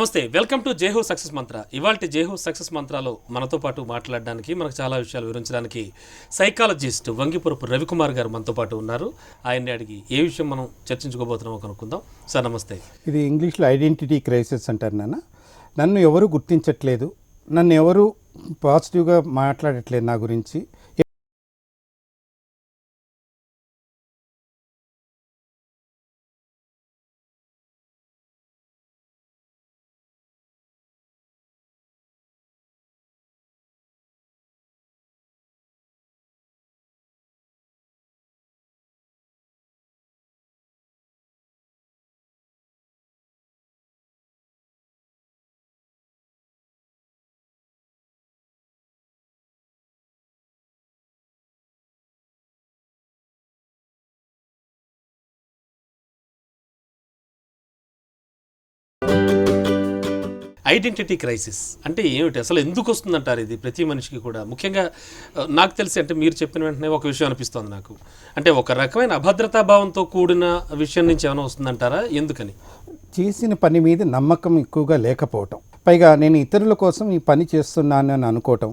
నమస్తే, welcome to జేహో success మంత్ర. ఇవాళ జేహో success మంత్రాలో మనతో పాటు మాట్లాడడానికి, మనకు చాలా విషయాలు వివరించడానికి సైకాలజిస్ట్ వంగిపురపు రవికుమార్ గారు మనతో పాటు ఉన్నారు. ఆయన్ని అడిగి ఏ విషయం మనం చర్చించుకోబోతున్నామో కనుక్కుందాం. సార్ నమస్తే. ఇది ఇంగ్లీష్లో ఐడెంటిటీ క్రైసిస్ అంటారు. నన్ను ఎవరు గుర్తించట్లేదు, నన్ను ఎవరు పాజిటివ్గా మాట్లాడట్లేదు నా గురించి. ఐడెంటిటీ క్రైసిస్ అంటే ఏమిటి, అసలు ఎందుకు వస్తుందంటారు? ఇది ప్రతి మనిషికి కూడా, ముఖ్యంగా నాకు తెలిసి, అంటే మీరు చెప్పిన వెంటనే ఒక విషయం అనిపిస్తుంది నాకు. అంటే ఒక రకమైన అభద్రతాభావంతో కూడిన విషయం నుంచి ఏమైనా వస్తుందంటారా? ఎందుకని? చేసిన పని మీద నమ్మకం ఎక్కువగా లేకపోవటం, పైగా నేను ఇతరుల కోసం ఈ పని చేస్తున్నాను అని అనుకోవటం,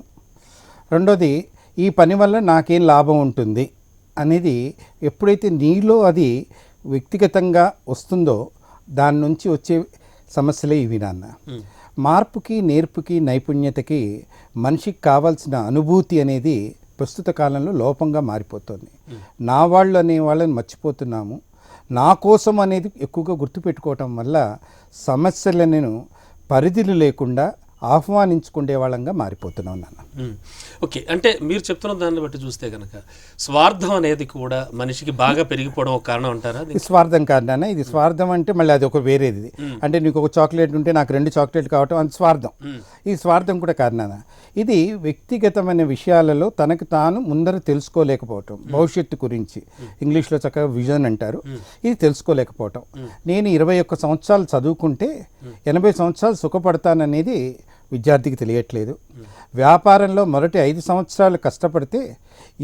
రెండోది ఈ పని వల్ల నాకేం లాభం ఉంటుంది అనేది ఎప్పుడైతే నీలో అది వ్యక్తిగతంగా వస్తుందో దాని నుంచి వచ్చే సమస్యలే ఇవి నాన్న. మార్పుకి, నేర్పుకి, నైపుణ్యతకి మనిషికి కావాల్సిన అనుభూతి అనేది ప్రస్తుత కాలంలో లోపంగా మారిపోతుంది. నా వాళ్ళు అనే వాళ్ళని మర్చిపోతున్నాము. నా కోసం అనేది ఎక్కువగా గుర్తుపెట్టుకోవటం వల్ల సమస్యలను పరిధులు లేకుండా ఆహ్వానించుకునే వాళ్ళంగా మారిపోతున్నాం నాన్న. ఓకే, అంటే మీరు చెప్తున్న దాన్ని బట్టి చూస్తే కనుక స్వార్థం అనేది కూడా మనిషికి బాగా పెరిగిపోవడం ఒక కారణం అంటారా? ఇది స్వార్థం కాదు నాన్న. ఇది స్వార్థం అంటే మళ్ళీ అది ఒక వేరేది. అంటే నీకు ఒక చాక్లెట్ ఉంటే నాకు 2 చాక్లెట్లు కావటం అది స్వార్థం. ఈ స్వార్థం కూడా కాదు నాన్న. ఇది వ్యక్తిగతమైన విషయాలలో తనకు తాను ముందర తెలుసుకోలేకపోవటం, భవిష్యత్తు గురించి ఇంగ్లీష్లో చక్కగా విజన్ అంటారు, ఇది తెలుసుకోలేకపోవటం. నేను 21 సంవత్సరాలు చదువుకుంటే 80 సంవత్సరాలు సుఖపడతాననేది విద్యార్థికి తెలియట్లేదు. వ్యాపారంలో మొదటి 5 సంవత్సరాలు కష్టపడితే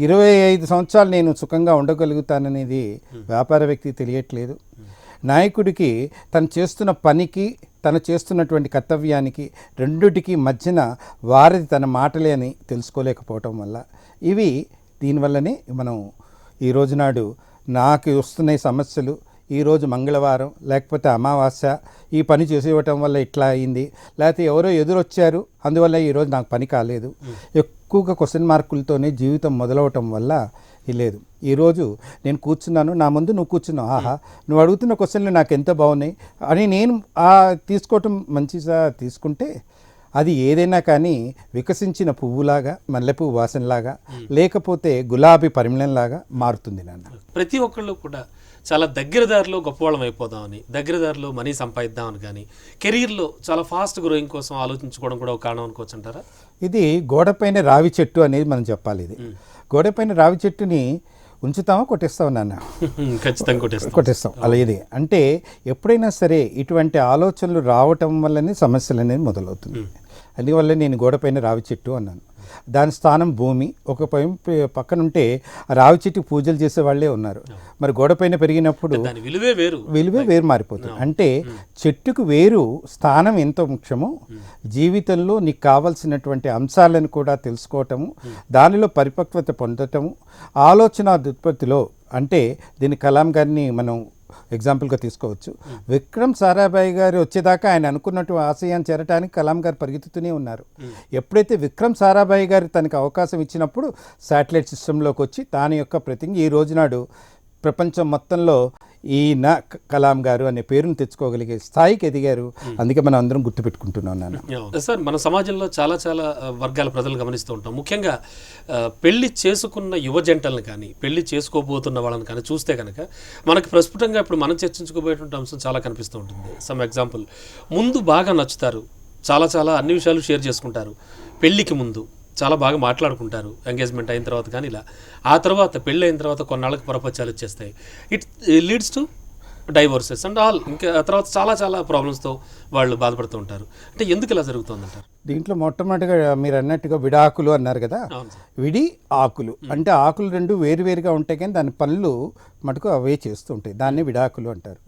25 సంవత్సరాలు నేను సుఖంగా ఉండగలుగుతాననేది వ్యాపార వ్యక్తికి తెలియట్లేదు. నాయకుడికి తను చేస్తున్న పనికి, తను చేస్తున్నటువంటి కర్తవ్యానికి రెండిటికి మధ్యన వారిది తన మాటలే అని తెలుసుకోలేకపోవటం వల్ల ఇవి దీనివల్లనే మనం ఈ రోజునాడు నాకు వస్తున్నాయి సమస్యలు, ఈరోజు మంగళవారం లేకపోతే అమావాస్య, ఈ పని చేసేయటం వల్ల ఇట్లా అయింది, లేకపోతే ఎవరో ఎదురొచ్చారు అందువల్ల ఈరోజు నాకు పని కాలేదు, ఎక్కువగా క్వశ్చన్ మార్కులతోనే జీవితం మొదలవటం వల్ల లేదు. ఈరోజు నేను కూర్చున్నాను, నా ముందు నువ్వు కూర్చున్నావు, ఆహా నువ్వు అడుగుతున్న క్వశ్చన్లు నాకు ఎంత బాగున్నాయి అని నేను తీసుకోవటం మంచిగా తీసుకుంటే అది ఏదైనా కానీ వికసించిన పువ్వులాగా, మల్లెపువ్వు వాసనలాగా, లేకపోతే గులాబీ పరిమళంలాగా మారుతుంది నాన్న. ప్రతి ఒక్కళ్ళు కూడా చాలా దగ్గర దారిలో గొప్పవాళ్ళం అయిపోదామని, దగ్గర దారిలో మనీ సంపాదిద్దామని, కానీ కెరీర్లో చాలా ఫాస్ట్ గ్రోయింగ్ కోసం ఆలోచించుకోవడం కూడా ఒక కారణం అనుకోవచ్చు అంటారా? ఇది గోడపైన రావి చెట్టు అనేది మనం చెప్పాలి. ఇది గోడపైన రావి చెట్టుని ఉంచుతామా కొట్టేస్తావు నాన్న? ఖచ్చితంగా కొట్టేస్తాం. అలా ఇది అంటే ఎప్పుడైనా సరే ఇటువంటి ఆలోచనలు రావటం వల్లనే సమస్యలు అనేది మొదలవుతుంది. అందువల్ల నేను గోడపైన రావి చెట్టు అన్నాను. దాని స్థానం భూమి. ఒక పక్కనుంటే రావి చెట్టుకి పూజలు చేసే వాళ్ళే ఉన్నారు. మరి గోడపైన పెరిగినప్పుడు విలువే వేరు మారిపోతుంది. అంటే చెట్టుకు వేరు స్థానం ఎంత ముఖ్యమో జీవితంలో నీకు కావాల్సినటువంటి అంశాలను కూడా తెలుసుకోవటము, దానిలో పరిపక్వత పొందటము, ఆలోచన దుత్పత్తిలో, అంటే దీని కలాం గారిని మనం ఎగ్జాంపుల్గా తీసుకోవచ్చు. విక్రమ్ సారాభాయ్ గారు వచ్చేదాకా ఆయన అనుకున్నట్టు ఆశయాన్ని చేరటానికి కలాం గారు పరిగెత్తుతూనే ఉన్నారు. ఎప్పుడైతే విక్రమ్ సారాభాయ్ గారు తనకు అవకాశం ఇచ్చినప్పుడు శాటిలైట్ సిస్టంలోకి వచ్చి తాని యొక్క ఈ రోజునాడు ప్రపంచం మొత్తంలో ఈయన కలాం గారు అనే పేరును తెచ్చుకోగలిగే స్థాయికి ఎదిగారు. అందుకే మనం అందరం గుర్తుపెట్టుకుంటున్నాం నాన్న. సార్, మన సమాజంలో చాలా చాలా వర్గాల ప్రజలు గమనిస్తూ ఉంటాం. ముఖ్యంగా పెళ్లి చేసుకున్న యువ జంటలను కానీ, పెళ్లి చేసుకోబోతున్న వాళ్ళని కానీ చూస్తే కనుక మనకు ప్రస్ఫుటంగా ఇప్పుడు మనం చర్చించుకోబోయేటువంటి అంశం చాలా కనిపిస్తూ ఉంటుంది. సమ్ ఎగ్జాంపుల్, ముందు బాగా నచ్చుతారు, చాలా చాలా అన్ని విషయాలు షేర్ చేసుకుంటారు, పెళ్లికి ముందు చాలా బాగా మాట్లాడుకుంటారు, ఎంగేజ్మెంట్ అయిన తర్వాత కానీ ఇలా, ఆ తర్వాత పెళ్ళి అయిన తర్వాత కొన్నాళ్ళకి పొరపచ్చాలు వచ్చేస్తాయి. It leads to divorces and all, ఇంకా తర్వాత చాలా చాలా ప్రాబ్లమ్స్తో వాళ్ళు బాధపడుతూ ఉంటారు. అంటే ఎందుకు ఇలా జరుగుతుందంటారు? దీంట్లో మొట్టమొదటిగా మీరు అన్నట్టుగా విడాకులు అన్నారు కదా, అవును సార్. విడి ఆకులు అంటే ఆకులు రెండు వేరువేరుగా ఉంటాయి కానీ దాని పనులు మటుకు అవే చేస్తూ ఉంటాయి, దాన్ని విడాకులు అంటారు.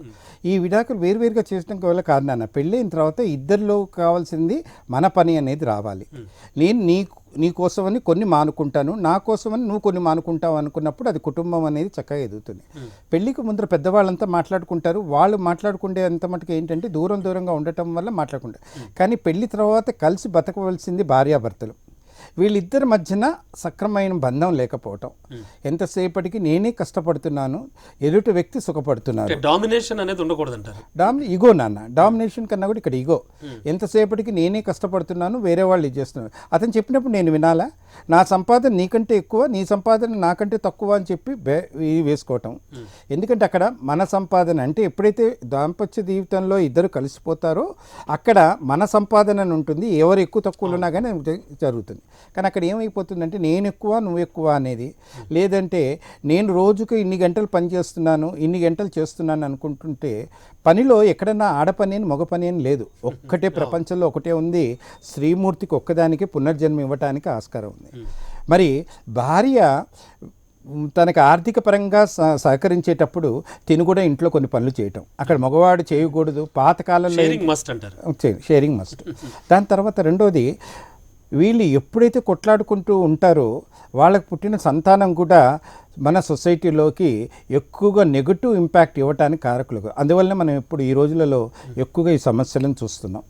ఈ విడాకులు వేరువేరుగా చేయడం వల్ల కారణాన పెళ్ళైన తర్వాత ఇద్దరిలో కావాల్సింది మన పని అనేది రావాలి. నేను నీ కోసమని కొన్ని మానుకుంటాను, నా కోసమని నువ్వు కొన్ని మానుకుంటావు అనుకున్నప్పుడు అది కుటుంబం అనేది చక్కగా ఎదుగుతుంది. పెళ్ళికి ముందర పెద్దవాళ్ళంతా మాట్లాడుకుంటారు, వాళ్ళు మాట్లాడుకునే అంత మటుకు ఏంటంటే దూరంగా ఉండటం వల్ల మాట్లాడుకుంటారు. కానీ పెళ్లి తర్వాత కలిసి బతకవలసింది భార్యాభర్తలు. వీళ్ళిద్దరి మధ్యన సక్రమైన బంధం లేకపోవటం, ఎంతసేపటికి నేనే కష్టపడుతున్నాను, ఎదుటి వ్యక్తి సుఖపడుతున్నారు. డామినేషన్ అనేది ఉండకూడదంటారు. ఇగో నాన్న, డామినేషన్ కన్నా కూడా ఇక్కడ ఇగో. ఎంతసేపటికి నేనే కష్టపడుతున్నాను, వేరే వాళ్ళు ఇది చేస్తున్నారు. అతను చెప్పినప్పుడు నేను వినాలా? నా సంపాదన నీకంటే ఎక్కువ, నీ సంపాదన నాకంటే తక్కువ అని చెప్పి వేసుకోవటం. ఎందుకంటే అక్కడ మన సంపాదన అంటే ఎప్పుడైతే దాంపత్య జీవితంలో ఇద్దరు కలిసిపోతారో అక్కడ మన సంపాదన అని ఉంటుంది, ఎవరు ఎక్కువ తక్కువలు ఉన్నా కానీ జరుగుతుంది. కానీ అక్కడ ఏమైపోతుందంటే నేను ఎక్కువ నువ్వు ఎక్కువ అనేది, లేదంటే నేను రోజుకు ఇన్ని గంటలు పని చేస్తున్నాను, ఇన్ని గంటలు చేస్తున్నాను అనుకుంటుంటే పనిలో ఎక్కడన్నా ఆడపని అని మగ పని అని లేదు. ఒక్కటే ప్రపంచంలో ఒకటే ఉంది, శ్రీమూర్తికి ఒక్కదానికి పునర్జన్మ ఇవ్వటానికి ఆస్కారం ఉంది. మరి భార్య తనకు ఆర్థిక పరంగా సహకరించేటప్పుడు తిను కూడా ఇంట్లో కొన్ని పనులు చేయటం, అక్కడ మగవాడు చేయకూడదు. పాతకాలంలో షేరింగ్ మస్ట్. దాని తర్వాత రెండోది, వీళ్ళు ఎప్పుడైతే కొట్లాడుకుంటూ ఉంటారో వాళ్ళకు పుట్టిన సంతానం కూడా మన సొసైటీలోకి ఎక్కువగా నెగటివ్ ఇంపాక్ట్ ఇవ్వడానికి కారకులు. అందువల్లనే మనం ఇప్పుడు ఈ రోజులలో ఎక్కువగా ఈ సమస్యలను చూస్తున్నాం.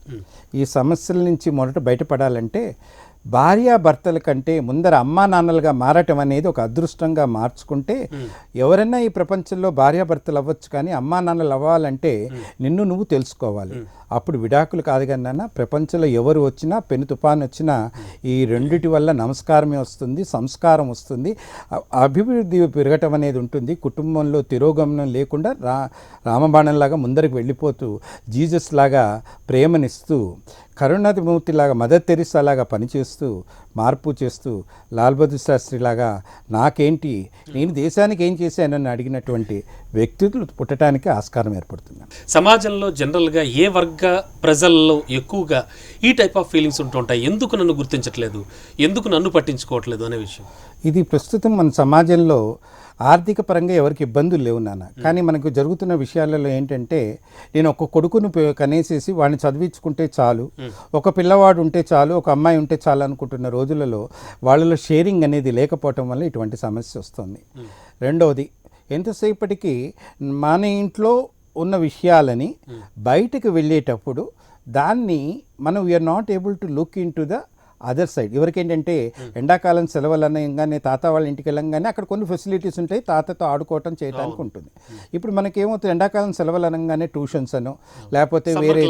ఈ సమస్యల నుంచి మొదట బయటపడాలంటే భార్యాభర్తల కంటే ముందర అమ్మా నాన్నలుగా మారటం అనేది ఒక అదృష్టంగా మార్చుకుంటే, ఎవరైనా ఈ ప్రపంచంలో భార్యాభర్తలు అవ్వచ్చు, కానీ అమ్మా నాన్నలు అవ్వాలంటే నిన్ను నువ్వు తెలుసుకోవాలి. అప్పుడు విడాకులు కాదు కానీ నాన్న, ప్రపంచంలో ఎవరు వచ్చినా, పెను తుఫాను వచ్చినా ఈ రెండిటి వల్ల నమస్కారమే వస్తుంది, సంస్కారం వస్తుంది, అభివృద్ధి పెరగటం అనేది ఉంటుంది. కుటుంబంలో తిరోగమనం లేకుండా రామబాణంలాగా ముందరికి వెళ్ళిపోతూ, జీసస్ లాగా ప్రేమనిస్తూ, కరుణామూర్తిలాగా, మదర్ తెరిసా లాగా పనిచేస్తూ, మార్పు చేస్తూ, లాల్ బహదూర్ శాస్త్రి లాగా నాకేంటి, నేను దేశానికి ఏం చేశానని అడిగినటువంటి వ్యక్తులు పుట్టడానికి ఆస్కారం ఏర్పడుతుంది. సమాజంలో జనరల్గా ఏ వర్గ ప్రజల్లో ఎక్కువగా ఈ టైప్ ఆఫ్ ఫీలింగ్స్ ఉంటుంటాయి? ఎందుకు నన్ను గుర్తించట్లేదు, ఎందుకు నన్ను పట్టించుకోవట్లేదు అనే విషయం. ఇది ప్రస్తుతం మన సమాజంలో ఆర్థిక పరంగా ఎవరికి ఇబ్బందులు లేవు నాన్న, కానీ మనకు జరుగుతున్న విషయాలలో ఏంటంటే, నేను ఒక కొడుకును కనేసేసి వాడిని చదివించుకుంటే చాలు, ఒక పిల్లవాడు ఉంటే చాలు, ఒక అమ్మాయి ఉంటే చాలు అనుకుంటున్న రోజులలో వాళ్ళలో షేరింగ్ అనేది లేకపోవటం వల్ల ఇటువంటి సమస్య వస్తుంది. రెండవది, ఎంతసేపటికి మన ఇంట్లో ఉన్న విషయాలని బయటకు వెళ్ళేటప్పుడు దాన్ని మనం we are not able to look into the other side. ఎవరికేంటంటే ఎండాకాలం సెలవులు అనగానే తాత వాళ్ళ ఇంటికి వెళ్ళంగానే అక్కడ కొన్ని ఫెసిలిటీస్ ఉంటాయి, తాతతో ఆడుకోవటం చేయడానికి ఉంటుంది. ఇప్పుడు మనకేమవుతుంది, ఎండాకాలం సెలవులు అనగానే ట్యూషన్స్ అనో లేకపోతే వేరే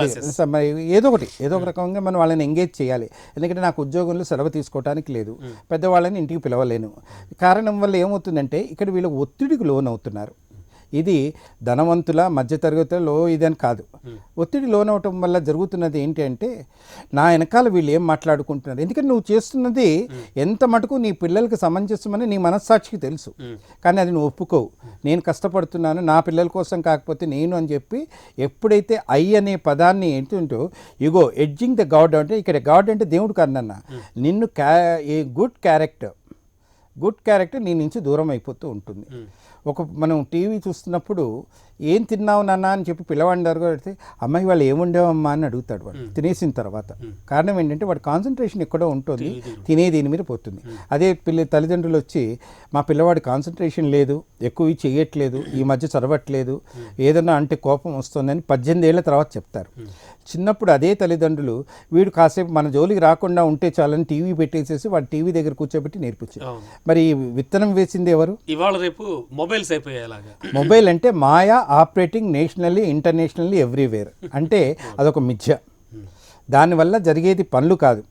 ఏదో ఒక రకంగా మనం వాళ్ళని ఎంగేజ్ చేయాలి. ఎందుకంటే నాకు ఉద్యోగంలో సెలవు తీసుకోవడానికి లేదు, పెద్దవాళ్ళని ఇంటికి పిలవలేను. కారణం వల్ల ఏమవుతుందంటే ఇక్కడ వీళ్ళు ఒత్తిడికి లోనవుతున్నారు. ఇది ధనవంతుల మధ్యతరగతిలో ఇదని కాదు, ఒత్తిడి లోనవటం వల్ల జరుగుతున్నది ఏంటి అంటే, నా వెనకాల వీళ్ళు ఏం మాట్లాడుకుంటున్నారు. ఎందుకంటే నువ్వు చేస్తున్నది ఎంత మటుకు నీ పిల్లలకి సమంజసమని నీ మనస్సాక్షికి తెలుసు, కానీ అది నువ్వు ఒప్పుకోవు. నేను కష్టపడుతున్నాను నా పిల్లల కోసం కాకపోతే నేను అని చెప్పి ఎప్పుడైతే ఐ అనే పదాన్ని ఏంటంటూ ఇగో ఎడ్జింగ్ ద గాడ్ అంటే, ఇక్కడ గాడ్ అంటే దేవుడు కన్నా నిన్ను ఏ గుడ్ క్యారెక్టర్ నీ నుంచి దూరం అయిపోతూ ఉంటుంది. మనం టీవీ చూస్తున్నప్పుడు ఏం తిన్నావు నాన్న అని చెప్పి పిల్లవాడిని దగ్గర పెడితే అమ్మాయి వాళ్ళు ఏముండేవమ్మా అని అడుగుతాడు వాడు తినేసిన తర్వాత. కారణం ఏంటంటే వాడు కాన్సన్ట్రేషన్ ఎక్కడో ఉంటుంది, తినే దీని మీద పోతుంది. అదే తల్లిదండ్రులు వచ్చి మా పిల్లవాడి కాన్సన్ట్రేషన్ లేదు, ఎక్కువ చేయట్లేదు, ఈ మధ్య చదవట్లేదు, ఏదన్నా అంటే కోపం వస్తుందని 18 ఏళ్ల తర్వాత చెప్తారు. చిన్నప్పుడు అదే తల్లిదండ్రులు వీడు కాసేపు మన జోలికి రాకుండా ఉంటే చాలని టీవీ పెట్టేసేసి వాడు టీవీ దగ్గర కూర్చోబెట్టి నేర్పించారు. మరి విత్తనం వేసింది ఎవరు? ఇవాళ రేపు మొబైల్స్ అయిపోయేలాగా. మొబైల్ అంటే మాయా ఆపరేటింగ్ నేషనల్లీ ఇంటర్నేషనల్లీ ఎవ్రీవేర్ అంటే అదొక మిథ్య. దానివల్ల జరిగేది పనులు కాదు,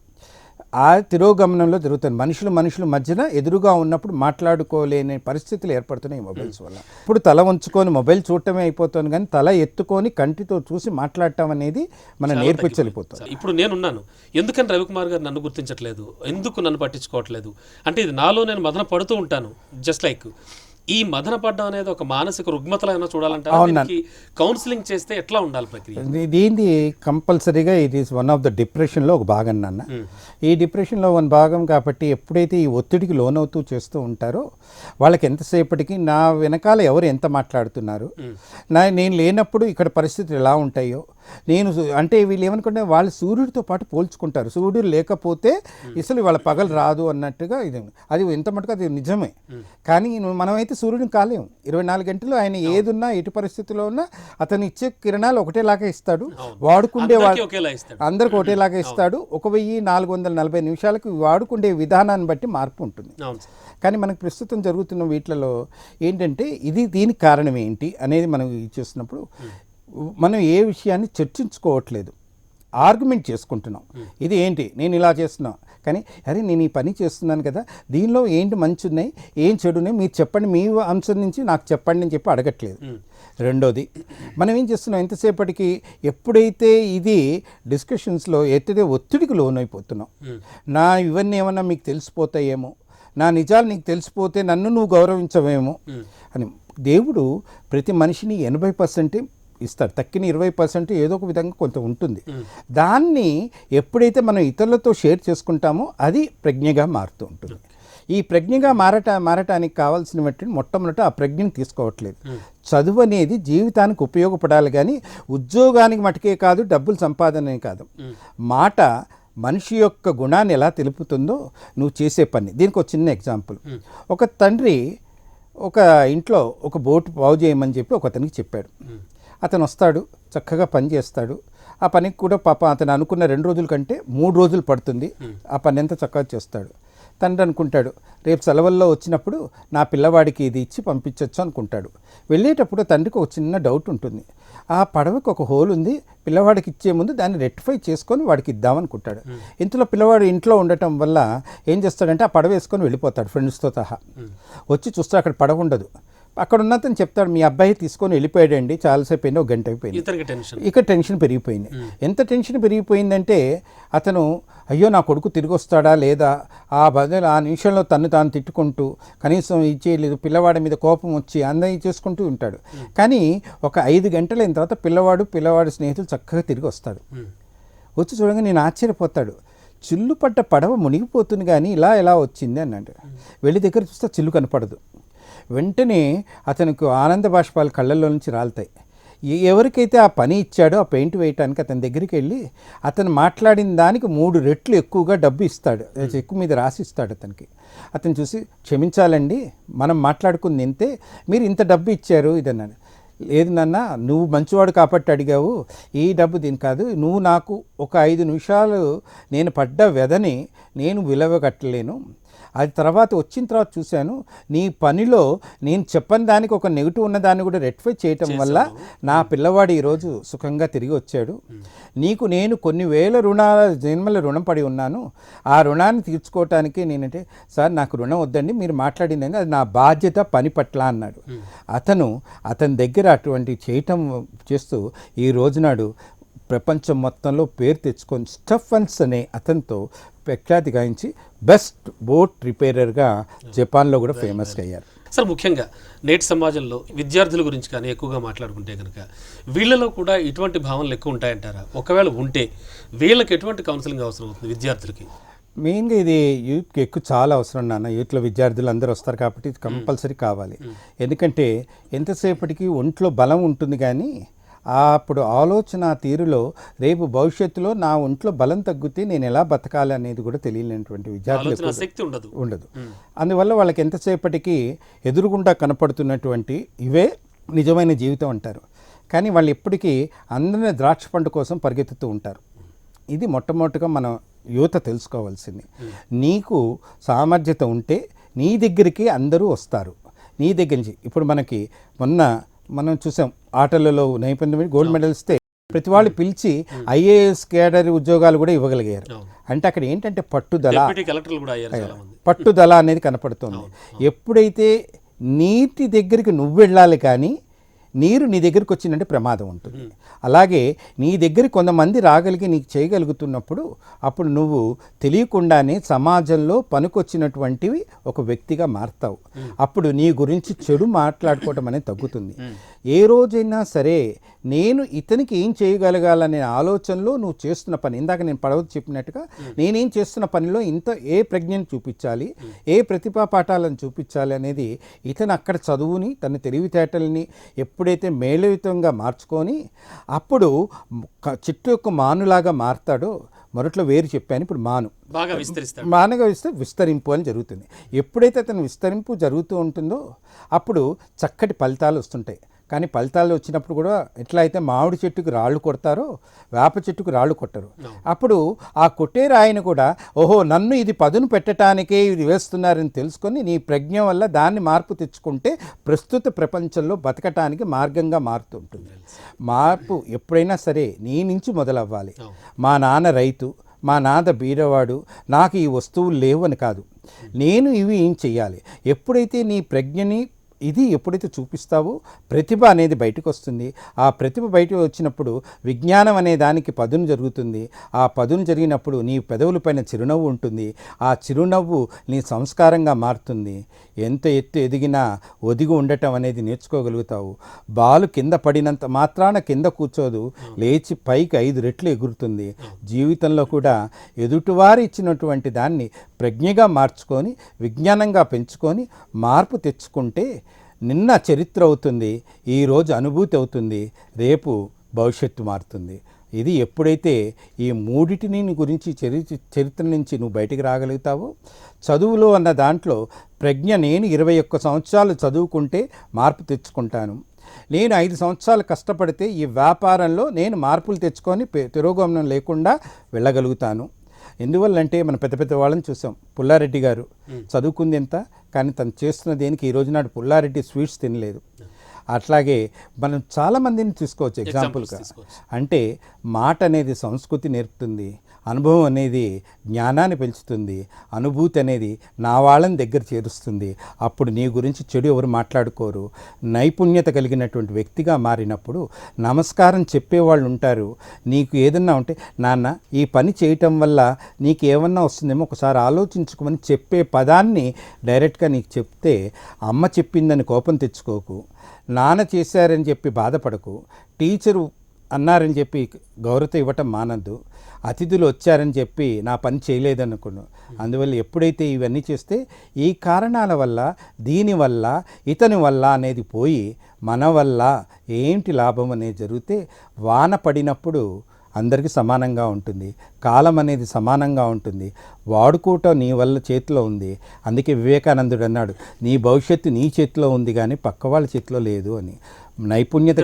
ఆ తిరోగమనంలో జరుగుతుంది. మనుషులు మధ్యన ఎదురుగా ఉన్నప్పుడు మాట్లాడుకోలేని పరిస్థితులు ఏర్పడుతున్నాయి మొబైల్స్ వల్ల. ఇప్పుడు తల ఉంచుకొని మొబైల్ చూడటమే అయిపోతుంది, కానీ తల ఎత్తుకొని కంటితో చూసి మాట్లాడటం అనేది మనం నేర్పించలేకపోతాం. ఇప్పుడు నేనున్నాను, ఎందుకని రవికుమార్ గారు నన్ను గుర్తించట్లేదు, ఎందుకు నన్ను పట్టించుకోవట్లేదు అంటే, ఇది నాలో నేను మదన పడుతూ ఉంటాను. జస్ట్ లైక్ ఈ మదన పడ్డం అనేది ఒక మానసిక రుగ్మతలో ఏమైనా చూడాలంటే కౌన్సిలింగ్ చేస్తే ఎట్లా ఉండాలి ప్రక్రియ? దీన్ని కంపల్సరీగా it is one of the డిప్రెషన్లో ఒక భాగం నాన్న. ఈ డిప్రెషన్లో వన్ భాగం కాబట్టి ఎప్పుడైతే ఈ ఒత్తిడికి లోనవుతూ చేస్తూ ఉంటారో వాళ్ళకి ఎంతసేపటికి నా వెనకాల ఎవరు ఎంత మాట్లాడుతున్నారు, నేను లేనప్పుడు ఇక్కడ పరిస్థితులు ఎలా ఉంటాయో, నేను అంటే వీళ్ళు ఏమనుకుంటే వాళ్ళు సూర్యుడితో పాటు పోల్చుకుంటారు. సూర్యుడు లేకపోతే అసలు వాళ్ళ పగలు రాదు అన్నట్టుగా ఇది. అది ఎంత మటుకు అది నిజమే. కానీ మనమైతే సూర్యుడిని కాలేము. 24 గంటలు ఆయన ఏదున్నా ఎటు పరిస్థితిలో ఉన్నా అతను ఇచ్చే కిరణాలు ఒకటేలాగా ఇస్తాడు. వాడుకుండే అందరికి ఒకటేలాగా ఇస్తాడు. 1440 నిమిషాలకు వాడుకుండే విధానాన్ని బట్టి మార్పు ఉంటుంది. కానీ మనకు ప్రస్తుతం జరుగుతున్న వీటిలలో ఏంటంటే దీనికి కారణం ఏంటి అనేది మనం చూసినప్పుడు మనం ఏ విషయాన్ని చర్చించుకోవట్లేదు, ఆర్గ్యుమెంట్ చేసుకుంటున్నాం. ఇది ఏంటి, నేను ఇలా చేస్తున్నా, కానీ అరే నేను ఈ పని చేస్తున్నాను కదా, దీనిలో ఏంటి మంచి ఉన్నాయి, ఏం చెడు ఉన్నాయి, మీరు చెప్పండి, మీ అంశం నుంచి నాకు చెప్పండి అని చెప్పి అడగట్లేదు. రెండోది, మనం ఏం చేస్తున్నాం, ఎంతసేపటికి ఎప్పుడైతే ఇది డిస్కషన్స్లో ఎత్తితే ఒత్తిడికి లోనైపోతున్నాం. ఇవన్నీ ఏమన్నా మీకు తెలిసిపోతాయేమో, నా నిజాలు నీకు తెలిసిపోతే నన్ను నువ్వు గౌరవించవేమో అని. దేవుడు ప్రతి మనిషిని 80% ఇస్తాడు, తక్కిన 20% ఏదో ఒక విధంగా కొంత ఉంటుంది. దాన్ని ఎప్పుడైతే మనం ఇతరులతో షేర్ చేసుకుంటామో అది ప్రజ్ఞగా మారుతూ ఉంటుంది. ఈ ప్రజ్ఞగా మారటానికి కావాల్సిన మొట్టమొదట ఆ ప్రజ్ఞను తీసుకోవట్లేదు. చదువు అనేది జీవితానికి ఉపయోగపడాలి, కానీ ఉద్యోగానికి మటుకే కాదు, డబ్బులు సంపాదనే కాదు. మాట మనిషి యొక్క గుణాన్ని ఎలా తెలుపుతుందో నువ్వు చేసే పని. దీనికి ఒక చిన్న ఎగ్జాంపుల్. ఒక తండ్రి ఒక ఇంట్లో ఒక బోటు బాగు చేయమని చెప్పి ఒక అతనికి చెప్పాడు. అతను వస్తాడు, చక్కగా పని చేస్తాడు. ఆ పనికి కూడా పాప అతను అనుకున్న 2 రోజుల కంటే 3 రోజులు పడుతుంది. ఆ పని ఎంత చక్కగా చేస్తాడు. తండ్రి అనుకుంటాడు, రేపు సెలవుల్లో వచ్చినప్పుడు నా పిల్లవాడికి ఇది ఇచ్చి పంపించవచ్చు అనుకుంటాడు. వెళ్ళేటప్పుడు తండ్రికి ఒక చిన్న డౌట్ ఉంటుంది. ఆ పడవకి ఒక హోల్ ఉంది, పిల్లవాడికి ఇచ్చే ముందు దాన్ని రెక్టిఫై చేసుకొని వాడికి ఇద్దామనుకుంటాడు. ఇంతలో పిల్లవాడు ఇంట్లో ఉండటం వల్ల ఏం చేస్తాడంటే ఆ పడవ వేసుకొని వెళ్ళిపోతాడు ఫ్రెండ్స్తో సహా. వచ్చి చూస్తే అక్కడ పడవ ఉండదు. అక్కడ ఉన్నతను చెప్తాడు, మీ అబ్బాయి తీసుకొని వెళ్ళిపోయాడండి, చాలాసేపు అయింది, 1 గంట అయిపోయింది. ఇక టెన్షన్ పెరిగిపోయింది. ఎంత టెన్షన్ పెరిగిపోయిందంటే అతను అయ్యో నా కొడుకు తిరిగి వస్తాడా లేదా, ఆ నిమిషంలో తాను తిట్టుకుంటూ కనీసం ఇచ్చేయలేదు, పిల్లవాడి మీద కోపం వచ్చి అందరూ చేసుకుంటూ ఉంటాడు. కానీ ఒక 5 గంటలైన తర్వాత పిల్లవాడి స్నేహితులు చక్కగా తిరిగి వస్తాడు. వచ్చి చూడగా నేను ఆశ్చర్యపోతాడు. చిల్లు పడ్డ పడవ మునిగిపోతుంది కానీ ఎలా వచ్చింది అన్నాడు. వెళ్ళి దగ్గర చూస్తే చిల్లు కనపడదు. వెంటనే అతనికి ఆనంద బాష్పాలు కళ్ళల్లో నుంచి రాలుతాయి. ఎవరికైతే ఆ పని ఇచ్చాడో ఆ పెయింట్ వేయటానికి అతని దగ్గరికి వెళ్ళి అతను మాట్లాడిన దానికి 3 రెట్లు ఎక్కువగా డబ్బు ఇస్తాడు, చెక్కు మీద రాసిస్తాడు అతనికి. అతను చూసి, క్షమించాలండి, మనం మాట్లాడుకుంది ఇంతే, మీరు ఇంత డబ్బు ఇచ్చారు ఇదన్నాడు. లేదు నాన్న, నువ్వు మంచివాడు కాబట్టి అడిగావు, ఈ డబ్బు దీని కాదు, నువ్వు నాకు ఒక 5 నిమిషాలు నేను పడ్డ వ్యధని నేను విలువగట్టలేను. అది వచ్చిన తర్వాత చూశాను, నీ పనిలో నేను చెప్పని దానికి ఒక నెగిటివ్ ఉన్న దాన్ని కూడా రెక్టిఫై చేయటం వల్ల నా పిల్లవాడు ఈరోజు సుఖంగా తిరిగి వచ్చాడు. నీకు నేను కొన్ని వేల జన్మల రుణం పడి ఉన్నాను. ఆ రుణాన్ని తీర్చుకోవటానికి నేనంటే, సార్ నాకు రుణం వద్దండి, మీరు మాట్లాడిందని అది నా బాధ్యత పని పట్ల అన్నాడు. అతని దగ్గర అటువంటి చేస్తూ ఈ రోజునాడు ప్రపంచం మొత్తంలో పేరు తెచ్చుకొని స్టెఫన్స్ అనే అతనితో ప్రఖ్యాతి గాయించి బెస్ట్ బోట్ రిపేరర్గా జపాన్లో కూడా ఫేమస్గా అయ్యారు. సార్, ముఖ్యంగా నేటి సమాజంలో విద్యార్థుల గురించి కానీ ఎక్కువగా మాట్లాడుకుంటే కనుక వీళ్ళలో కూడా ఇటువంటి భావనలు ఎక్కువ ఉంటాయంటారా? ఒకవేళ ఉంటే వీళ్ళకి ఎటువంటి కౌన్సిలింగ్ అవసరం అవుతుంది విద్యార్థులకి? మెయిన్గా ఇది యూత్కి చాలా అవసరం నాన్న. యూత్లో విద్యార్థులు అందరూ వస్తారు కాబట్టి ఇది కంపల్సరీ కావాలి. ఎందుకంటే ఎంతసేపటికి ఒంట్లో బలం ఉంటుంది, కానీ అప్పుడు ఆలోచన తీరులో రేపు భవిష్యత్తులో నా ఒంట్లో బలం తగ్గితే నేను ఎలా బతకాలి అనేది కూడా తెలియలేనటువంటి విద్యార్థులకు ఉండదు. అందువల్ల వాళ్ళకి ఎంతసేపటికి ఎదురుగుండా కనపడుతున్నటువంటి ఇవే నిజమైన జీవితం అంటారు. కానీ వాళ్ళు ఎప్పటికీ అందరినీ ద్రాక్ష పండు కోసం పరిగెత్తుతూ ఉంటారు. ఇది మొట్టమొదటిగా మనం యువత తెలుసుకోవాల్సింది. నీకు సామర్థ్యత ఉంటే నీ దగ్గరికి అందరూ వస్తారు. నీ దగ్గర నుంచి ఇప్పుడు మనం చూసాం ఆటలలో నైపుణ్యం గోల్డ్ మెడల్స్ ప్రతి వాళ్ళు పిలిచి ఐఏఎస్ కేడర్ ఉద్యోగాలు కూడా ఇవ్వగలిగారు. అంటే అక్కడ ఏంటంటే పట్టుదల అనేది కనపడుతుంది. ఎప్పుడైతే నీటి దగ్గరికి నువ్వు వెళ్ళాలి కానీ నీరు నీ దగ్గరికి వచ్చిందంటే ప్రమాదం ఉంటుంది. అలాగే నీ దగ్గర కొంతమంది రాగలిగి నీకు చేయగలుగుతున్నప్పుడు అప్పుడు నువ్వు తెలియకుండానే సమాజంలో పనికొచ్చినటువంటివి ఒక వ్యక్తిగా మారుతావు. అప్పుడు నీ గురించి చెడు మాట్లాడుకోవటం అనేది తగ్గుతుంది. ఏ రోజైనా సరే నేను ఇతనికి ఏం చేయగలగాలనే ఆలోచనలో నువ్వు చేస్తున్న పని, ఇందాక నేను పడవ చెప్పినట్టుగా నేనేం చేస్తున్న పనిలో ఏ ప్రజ్ఞను చూపించాలి, ఏ ప్రతిభా పాఠాలను చూపించాలి అనేది ఇతను అక్కడ చదువుని తన తెలివితేటల్ని ఎప్పుడైతే మేళవితంగా మార్చుకొని అప్పుడు చెట్టు యొక్క మానులాగా మారుతాడో, మొదట్లో వేరు చెప్పాను, ఇప్పుడు బాగా విస్తరిస్తాడు. మానగా విస్తరింపు అని జరుగుతుంది. ఎప్పుడైతే అతను విస్తరింపు జరుగుతూ ఉంటుందో అప్పుడు చక్కటి ఫలితాలు వస్తుంటాయి. కానీ ఫలితాలు వచ్చినప్పుడు కూడా ఎట్లా అయితే మామిడి చెట్టుకు రాళ్ళు కొడతారో వేప చెట్టుకు రాళ్ళు కొట్టరు. అప్పుడు ఆ కొట్టే రాయిని కూడా ఓహో నన్ను ఇది పదును పెట్టడానికే ఇది వేస్తున్నారని తెలుసుకొని నీ ప్రజ్ఞ వల్ల దాన్ని మార్పు తెచ్చుకుంటే ప్రస్తుత ప్రపంచంలో బతకటానికి మార్గంగా మారుతుంటుంది. మార్పు ఎప్పుడైనా సరే నీ నుంచి మొదలవ్వాలి. మా నాన్న రైతు, మా నాన్న బీదవాడు, నాకు ఈ వస్తువులు లేవు అని కాదు, నేను ఇవి ఏం చెయ్యాలి. ఎప్పుడైతే నీ ప్రజ్ఞని ఎప్పుడైతే చూపిస్తావో ప్రతిభ అనేది బయటకు వస్తుంది. ఆ ప్రతిభ బయటకు వచ్చినప్పుడు విజ్ఞానం అనే దానికి పదును జరుగుతుంది. ఆ పదును జరిగినప్పుడు నీ పెదవుల పైన చిరునవ్వు ఉంటుంది. ఆ చిరునవ్వు నీ సంస్కారంగా మారుతుంది. ఎంత ఎత్తు ఎదిగినా ఒదిగి ఉండటం అనేది నేర్చుకోగలుగుతావు. బాలు కింద పడినంత మాత్రాన కింద కూర్చోదు, లేచి పైకి 5 రెట్లు ఎగురుతుంది. జీవితంలో కూడా ఎదుటివారు ఇచ్చినటువంటి దాన్ని ప్రజ్ఞగా మార్చుకొని విజ్ఞానంగా పెంచుకొని మార్పు తెచ్చుకుంటే నిన్న చరిత్ర అవుతుంది, ఈరోజు అనుభూతి అవుతుంది, రేపు భవిష్యత్తు మారుతుంది. ఇది ఎప్పుడైతే ఈ మూడిటిని గురించి చరిత్ర నుంచి నువ్వు బయటికి రాగలుగుతావో, చదువులో అన్న దాంట్లో ప్రజ్ఞ నేను 21 సంవత్సరాలు చదువుకుంటే మార్పు తెచ్చుకుంటాను, నేను 5 సంవత్సరాలు కష్టపడితే ఈ వ్యాపారంలో నేను మార్పులు తెచ్చుకొని తిరోగమనం లేకుండా వెళ్ళగలుగుతాను. ఎందువల్లంటే మనం పెద్ద పెద్ద వాళ్ళని చూసాం. పుల్లారెడ్డి గారు చదువుకుంది ఎంత, కానీ తను చేస్తున్న దేనికి ఈ రోజు నాడు పుల్లారెడ్డి స్వీట్స్ తినలేదు. అట్లాగే మనం చాలామందిని తీసుకోవచ్చు ఎగ్జాంపుల్గా. అంటే మాట అనేది సంస్కృతి నేర్పుతుంది, అనుభవం అనేది జ్ఞానాన్ని పెంచుతుంది, అనుభూతి అనేది నా వాళ్ళని దగ్గర చేరుస్తుంది. అప్పుడు నీ గురించి చెడు ఎవరు మాట్లాడుకోరు. నైపుణ్యత కలిగినటువంటి వ్యక్తిగా మారినప్పుడు నమస్కారం చెప్పేవాళ్ళు ఉంటారు. నీకు ఏదన్నా ఉంటే నాన్న ఈ పని చేయటం వల్ల నీకు ఏమన్నా వస్తుందేమో ఒకసారి ఆలోచించుకోమని చెప్పే పదాన్ని డైరెక్ట్గా నీకు చెప్తే అమ్మ చెప్పిందని కోపం తెచ్చుకోకు, నాన్న చేశారని చెప్పి బాధపడకు, టీచరు అన్నారని చెప్పి గౌరవం ఇవ్వటం మానద్దు, అతిథులు వచ్చారని చెప్పి నా పని చేయలేదనుకున్నాను. అందువల్ల ఎప్పుడైతే ఇవన్నీ చేస్తే ఈ కారణాల వల్ల దీనివల్ల ఇతని వల్ల అనేది పోయి మన వల్ల ఏంటి లాభం అనేది జరిగితే వాన పడినప్పుడు అందరికీ సమానంగా ఉంటుంది, కాలం అనేది సమానంగా ఉంటుంది, వాడుకోవటం నీ వల్ల చేతిలో ఉంది. అందుకే వివేకానందుడు అన్నాడు, నీ భవిష్యత్తు నీ చేతిలో ఉంది కానీ పక్క వాళ్ళ చేతిలో లేదు అని. నైపుణ్యత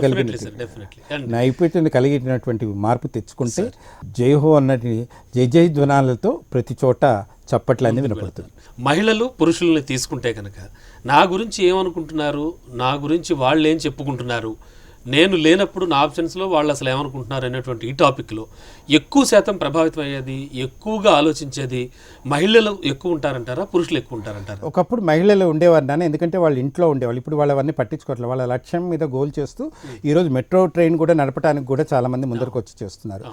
కలిగినటువంటి మార్పు తెచ్చుకుంటే జైహో అన్నటి జై ధ్వనాలతో ప్రతి చోట చప్పట్లన్నీ వినపడుతుంది. మహిళలు పురుషుల్ని తీసుకుంటే కనుక నా గురించి ఏమనుకుంటున్నారు, నా గురించి వాళ్ళు ఏం చెప్పుకుంటున్నారు, నేను లేనప్పుడు నా ఆప్షన్స్లో వాళ్ళు అసలు ఏమనుకుంటున్నారు అనేటువంటి ఈ టాపిక్లో ఎక్కువ శాతం ప్రభావితం అయ్యేది, ఎక్కువగా ఆలోచించేది మహిళలు ఎక్కువ ఉంటారంటారా, పురుషులు ఎక్కువ ఉంటారంటారా? ఒకప్పుడు మహిళలు ఉండేవారు నాన్న, ఎందుకంటే వాళ్ళు ఇంట్లో ఉండేవాళ్ళు. ఇప్పుడు వాళ్ళు అవన్నీ పట్టించుకోవట్లేదు. వాళ్ళ లక్ష్యం మీద గోల్ చేస్తూ ఈరోజు మెట్రో ట్రైన్ కూడా నడపడానికి కూడా చాలామంది ముందరకు వచ్చి చేస్తున్నారు.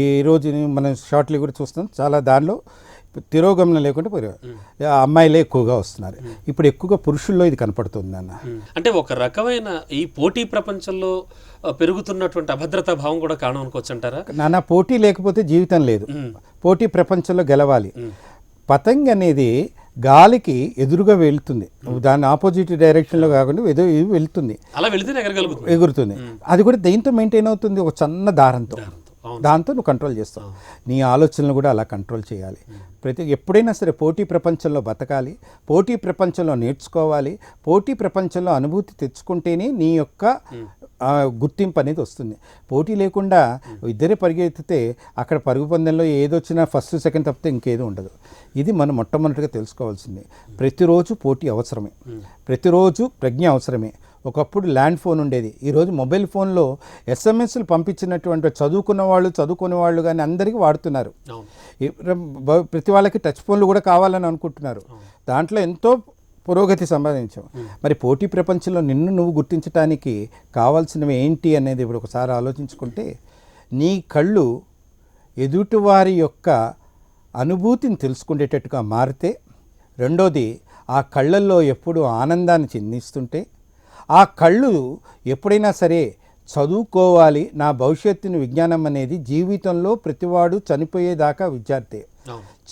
ఈరోజు మనం షార్ట్లీ కూడా చూస్తాం, చాలా దానిలో తిరోగమనం లేకుండా అమ్మాయిలే ఎక్కువగా వస్తున్నారు. ఇప్పుడు ఎక్కువగా పురుషుల్లో ఇది కనపడుతుంది అన్న. అంటే ఒక రకమైన ఈ పోటీ ప్రపంచంలో పెరుగుతున్నటువంటి అభద్రతా భావం కూడా కారణం అనుకోవచ్చు అంటారా? నాన్న పోటీ లేకపోతే జీవితం లేదు. పోటీ ప్రపంచంలో గెలవాలి. పతంగి అనేది గాలికి ఎదురుగా వెళ్తుంది, దాని ఆపోజిట్ డైరెక్షన్లో కాకుండా వెళ్తుంది, అలా వెళితే ఎగురుతుంది. అది కూడా దేంతో మెయింటైన్ అవుతుంది, ఒక సన్న దాంతో నువ్వు కంట్రోల్ చేస్తావు. నీ ఆలోచనలు కూడా అలా కంట్రోల్ చేయాలి. ఎప్పుడైనా సరే పోటీ ప్రపంచంలో బతకాలి, పోటీ ప్రపంచంలో నేర్చుకోవాలి, పోటీ ప్రపంచంలో అనుభూతి తెచ్చుకుంటేనే నీ యొక్క గుర్తింపు అనేది వస్తుంది. పోటీ లేకుండా ఇద్దరే పరిగెత్తితే అక్కడ పరుగు పందెంలో ఏదొచ్చినా ఫస్ట్ సెకండ్ తప్పితే ఇంకేదో ఉండదు. ఇది మనం మొట్టమొదటిగా తెలుసుకోవాల్సింది. ప్రతిరోజు పోటీ అవసరమే, ప్రతిరోజు ప్రజ్ఞ అవసరమే. ఒకప్పుడు ల్యాండ్ ఫోన్ ఉండేది, ఈరోజు మొబైల్ ఫోన్లో ఎస్ఎంఎస్లు పంపించినటువంటి చదువుకునే వాళ్ళు కానీ అందరికీ వాడుతున్నారు. ప్రతి వాళ్ళకి టచ్ ఫోన్లు కూడా కావాలని అనుకుంటున్నారు. దాంట్లో ఎంతో పురోగతి సంపాదించావు. మరి పోటీ ప్రపంచంలో నిన్ను నువ్వు గుర్తించడానికి కావాల్సినవి ఏంటి అనేది ఇప్పుడు ఒకసారి ఆలోచించుకుంటే, నీ కళ్ళు ఎదుటివారి యొక్క అనుభూతిని తెలుసుకునేటట్టుగా మారితే, రెండోది ఆ కళ్ళల్లో ఎప్పుడు ఆనందాన్ని చెందిస్తుంటే, ఆ కళ్ళు ఎప్పుడైనా సరే చదువుకోవాలి, నా భవిష్యత్తుని విజ్ఞానం అనేది జీవితంలో ప్రతివాడు చనిపోయేదాకా విద్యార్థి.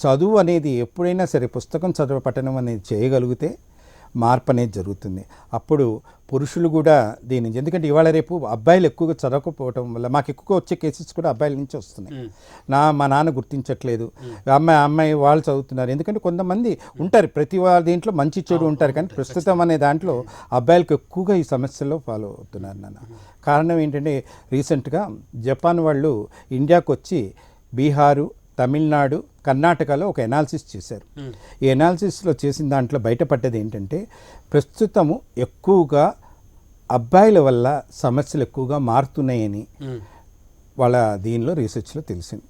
చదువు అనేది ఎప్పుడైనా సరే పుస్తకం పఠనం అనేది చేయగలిగితే మార్పు అనేది జరుగుతుంది. అప్పుడు పురుషులు కూడా దీని, ఎందుకంటే ఇవాళ రేపు అబ్బాయిలు ఎక్కువగా చదవకపోవటం వల్ల మాకు ఎక్కువగా వచ్చే కేసెస్ కూడా అబ్బాయిల నుంచి వస్తున్నాయి. మా నాన్న గుర్తించట్లేదు, అమ్మాయి వాళ్ళు చదువుతున్నారు. ఎందుకంటే కొంతమంది ఉంటారు, ప్రతి వాళ్ళ దీంట్లో మంచి చెడు ఉంటారు, కానీ ప్రస్తుతం అనే దాంట్లో అబ్బాయిలకు ఎక్కువగా ఈ సమస్యలో ఫాలో అవుతున్నారు నాన్న. కారణం ఏంటంటే, రీసెంట్గా జపాన్ వాళ్ళు ఇండియాకు వచ్చి బీహారు, తమిళనాడు, కర్ణాటకలో ఒక ఎనాలిసిస్ చేశారు. ఈ ఎనాలిసిస్లో చేసిన దాంట్లో బయటపడ్డది ఏంటంటే, ప్రస్తుతము ఎక్కువగా అబ్బాయిల వల్ల సమస్యలు ఎక్కువగా మారుతున్నాయని వాళ్ళ దీనిలో రీసెర్చ్లో తెలిసింది.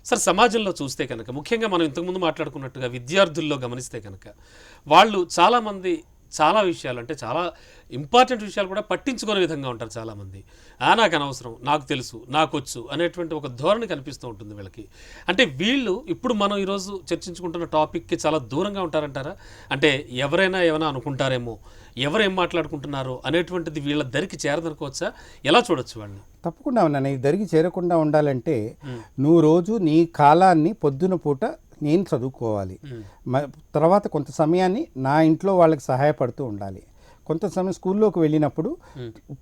సార్, సమాజంలో చూస్తే కనుక ముఖ్యంగా మనం ఇంతకుముందు మాట్లాడుకున్నట్టుగా విద్యార్థుల్లో గమనిస్తే కనుక వాళ్ళు చాలామంది చాలా విషయాలు, అంటే చాలా ఇంపార్టెంట్ విషయాలు కూడా పట్టించుకునే విధంగా ఉంటారు చాలామంది. నాకు అనవసరం, నాకు తెలుసు, నాకు వచ్చు అనేటువంటి ఒక ధోరణి కనిపిస్తూ ఉంటుంది వీళ్ళకి. అంటే వీళ్ళు ఇప్పుడు మనం ఈరోజు చర్చించుకుంటున్న టాపిక్కి చాలా దూరంగా ఉంటారంటారా? అంటే ఎవరైనా ఏమైనా అనుకుంటారేమో, ఎవరు ఏం మాట్లాడుకుంటున్నారో అనేటువంటిది వీళ్ళ దరికి చేరదనుకోవచ్చా? ఎలా చూడొచ్చు వాళ్ళని? తప్పకుండా ఉన్నాను. ఈ దరికి చేరకుండా ఉండాలంటే నువ్వు రోజు నీ కాలాన్ని పొద్దున పూట నేను చదువుకోవాలి, తర్వాత కొంత సమయాన్ని నా ఇంట్లో వాళ్ళకి సహాయపడుతూ ఉండాలి, కొంత సమయం స్కూల్లోకి వెళ్ళినప్పుడు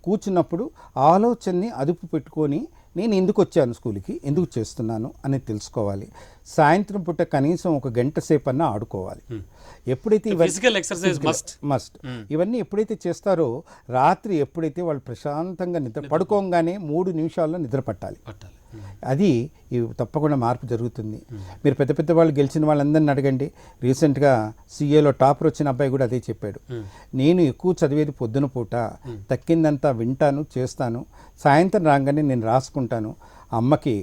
కూర్చున్నప్పుడు ఆలోచనని అదుపు పెట్టుకొని నేను ఎందుకు వచ్చాను స్కూల్కి, ఎందుకు చేస్తున్నాను అనేది తెలుసుకోవాలి. సాయంత్రం పూట కనీసం ఒక గంట సేపు అన్నా ఆడుకోవాలి. ఎప్పుడైతే మస్ట్ ఇవన్నీ ఎప్పుడైతే చేస్తారో, రాత్రి ఎప్పుడైతే వాళ్ళు ప్రశాంతంగా పడుకోగానే 3 నిమిషాల్లో నిద్ర పట్టాలి. అది తప్పకుండా మార్పు జరుగుతుంది. మీరు పెద్ద పెద్ద వాళ్ళు గెలిచిన వాళ్ళందరినీ అడగండి. రీసెంట్గా CAలో టాపర్ వచ్చిన అబ్బాయి కూడా అదే చెప్పాడు. నేను ఎక్కువ చదివేది పొద్దున పూట, తక్కిందంతా వింటాను, చేస్తాను, సాయంత్రం రాగానే నేను రాసుకుంటాను, అమ్మకి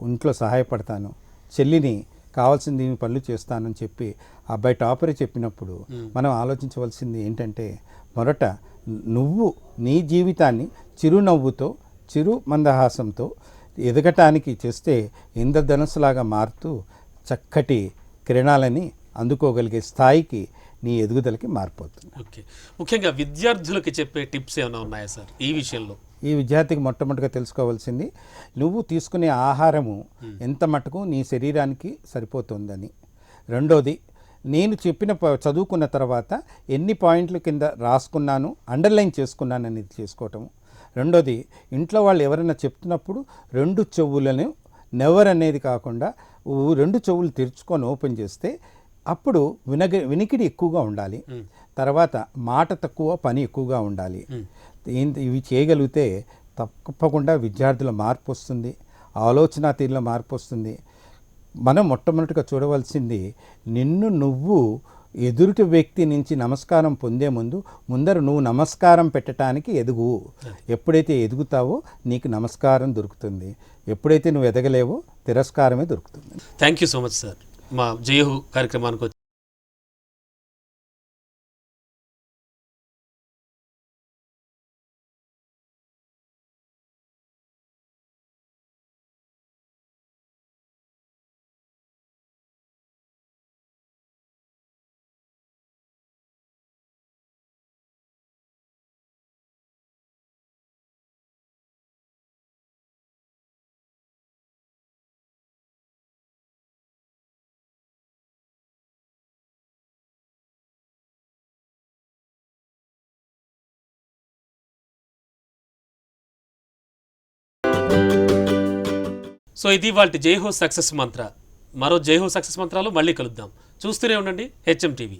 ఇంట్లో సహాయపడతాను, చెల్లిని కావాల్సింది పనులు చేస్తానని చెప్పి అబ్బాయి టాపరే చెప్పినప్పుడు మనం ఆలోచించవలసింది ఏంటంటే, మొదట నువ్వు నీ జీవితాన్ని చిరునవ్వుతో, చిరు మందహాసంతో ఎదగటానికి చేస్తే ఇంద్రధనుస్సులాగా మారుతూ చక్కటి కిరణాలని అందుకోగలిగే స్థాయికి నీ ఎదుగుదలకి మారిపోతుంది. ఓకే, ముఖ్యంగా విద్యార్థులకి చెప్పే టిప్స్ ఏమైనా ఉన్నాయా సార్ ఈ విషయంలో? ఈ విద్యార్థికి మొట్టమొదటిగా తెలుసుకోవాల్సింది, నువ్వు తీసుకునే ఆహారము ఎంత మటుకు నీ శరీరానికి సరిపోతుందని. రెండోది, నేను చెప్పిన చదువుకున్న తర్వాత ఎన్ని పాయింట్ల కింద రాసుకున్నాను, అండర్లైన్ చేసుకున్నాను అనేది చేసుకోవటము. రెండోది, ఇంట్లో వాళ్ళు ఎవరైనా చెప్తున్నప్పుడు 2 చెవులను నెవర్ అనేది కాకుండా 2 చెవులు తెరుచుకొని ఓపెన్ చేస్తే అప్పుడు వినికిడి ఎక్కువగా ఉండాలి. తర్వాత మాట తక్కువ, పని ఎక్కువగా ఉండాలి. ఇవి చేయగలిగితే తప్పకుండా విద్యార్థుల మార్పు వస్తుంది, ఆలోచన తీరులో మార్పు వస్తుంది. మనం మొట్టమొదటిగా చూడవలసింది, నిన్ను నువ్వు ఎదుటి వ్యక్తి నుంచి నమస్కారం పొందే ముందర నువ్వు నమస్కారం పెట్టడానికి ఎదుగు. ఎప్పుడైతే ఎదుగుతావో నీకు నమస్కారం దొరుకుతుంది, ఎప్పుడైతే నువ్వు ఎదగలేవో తిరస్కారమే దొరుకుతుంది. Thank you so much sir, మా జయహు కార్యక్రమానికి సో ఇది వాళ్ళ జైహో సక్సెస్ మంత్ర. మరో జైహో సక్సెస్ మంత్రాలు మళ్ళీ కలుద్దాం. చూస్తూనే ఉండండి HM TV.